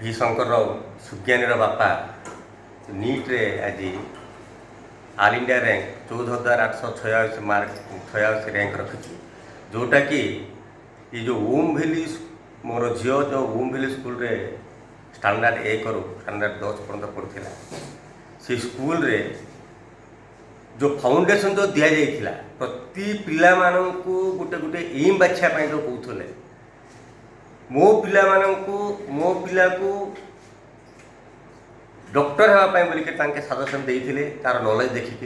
ଭି ଶଙ୍କର ରାଓ ସୁଜ୍ଞାନୀର ବାପା नीट्रे आज all India rank 14,886 mark 86 rank रखी जोटा कि ये जो ओम भैली मोर झील जो ओम भैली स्कूल रे स्टैंडर्ड 1 रु स्टैंडर्ड 10 पर्यंत पढ़ा से स्कूल रे जो फाउंडेशन जो दि जाइए प्रति पिला मानू गोटे गोटे एम बाछापी जो कहते मो पिला मो पिला को डॉक्टर हाँपाई बोलिके तांके सजेसन देते तार नॉलेज देखिक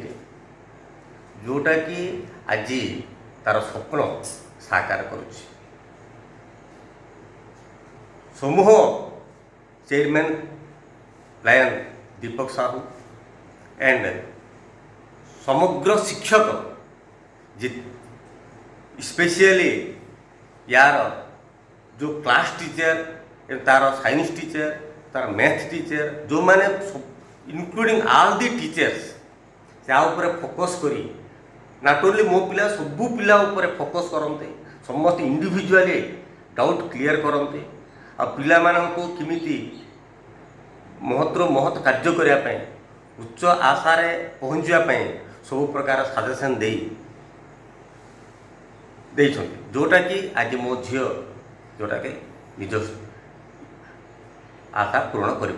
जोटा कि आज तार स्वप्न साकार करुच्ची समूह chairman lion Deepak Sahu and समग्र शिक्षक जी स्पेशली यार जो क्लास टीचर तार साइंस टीचर तार मैथ टीचर जो माने इनक्लूडिंग ऑल दी टीचर्स से फोकस करी नॉट ओनली मो पिला सबू पिला फोकस करते समस्त इंडिविजुअली डाउट क्लियर करते आ पिला माननको किमिति महत्व महत् कार्य करने उच्च आशार पहुँचापी सब प्रकार सजेसन दे जोटा कि आज मो झी जोटा कि निज आशा पूर्ण कर।